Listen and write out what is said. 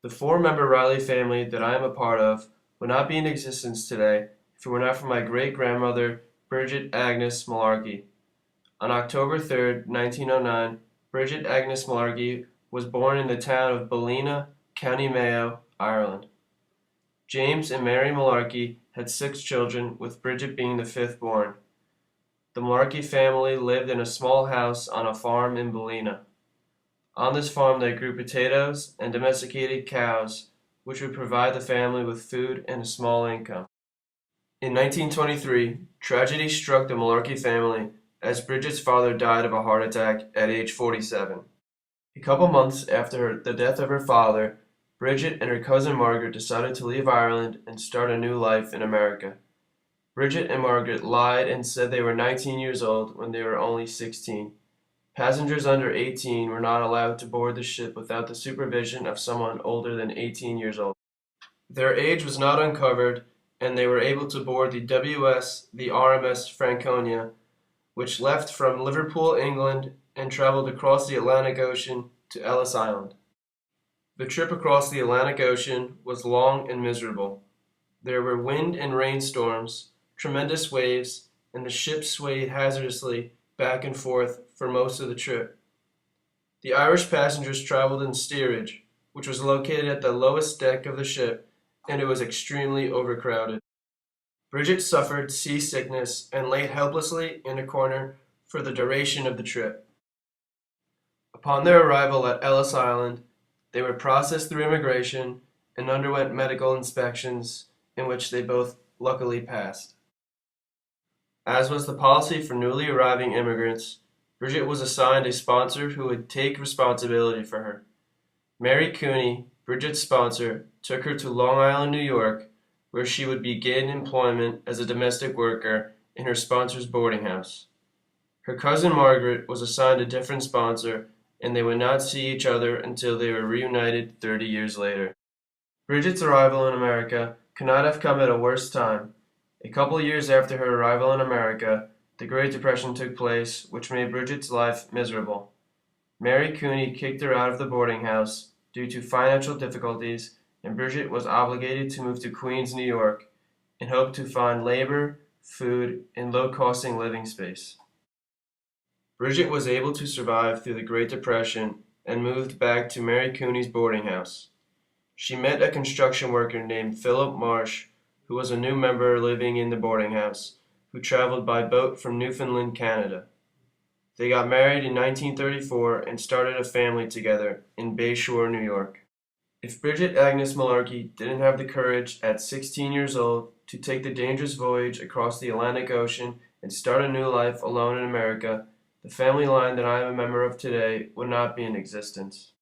The four-member Riley family that I am a part of would not be in existence today if it were not for my great-grandmother, Bridget Agnes Mullarkey. On October 3rd, 1909, Bridget Agnes Mullarkey was born in the town of Ballina, County Mayo, Ireland. James and Mary Mullarkey had six children, with Bridget being the fifth born. The Mullarkey family lived in a small house on a farm in Ballina. On this farm they grew potatoes and domesticated cows, which would provide the family with food and a small income. In 1923, tragedy struck the Mullarkey family as Bridget's father died of a heart attack at age 47. A couple months after the death of her father, Bridget and her cousin Margaret decided to leave Ireland and start a new life in America. Bridget and Margaret lied and said they were 19 years old when they were only 16. Passengers under 18 were not allowed to board the ship without the supervision of someone older than 18 years old. Their age was not uncovered, and they were able to board the RMS Franconia, which left from Liverpool, England, and traveled across the Atlantic Ocean to Ellis Island. The trip across the Atlantic Ocean was long and miserable. There were wind and rainstorms, tremendous waves, and the ship swayed hazardously back and forth for most of the trip. The Irish passengers traveled in steerage, which was located at the lowest deck of the ship, and it was extremely overcrowded. Bridget suffered seasickness and lay helplessly in a corner for the duration of the trip. Upon their arrival at Ellis Island, they were processed through immigration and underwent medical inspections, in which they both luckily passed. As was the policy for newly arriving immigrants, Bridget was assigned a sponsor who would take responsibility for her. Mary Cooney, Bridget's sponsor, took her to Long Island, New York, where she would begin employment as a domestic worker in her sponsor's boarding house. Her cousin Margaret was assigned a different sponsor, and they would not see each other until they were reunited 30 years later. Bridget's arrival in America could not have come at a worse time. A couple years after her arrival in America, the Great Depression took place, which made Bridget's life miserable. Mary Cooney kicked her out of the boarding house due to financial difficulties, and Bridget was obligated to move to Queens, New York, and hoped to find labor, food, and low-costing living space. Bridget was able to survive through the Great Depression and moved back to Mary Cooney's boarding house. She met a construction worker named Philip Marsh, who was a new member living in the boarding house, who traveled by boat from Newfoundland, Canada. They got married in 1934 and started a family together in Bayshore, New York. If Bridget Agnes Mullarkey didn't have the courage at 16 years old to take the dangerous voyage across the Atlantic Ocean and start a new life alone in America, the family line that I am a member of today would not be in existence.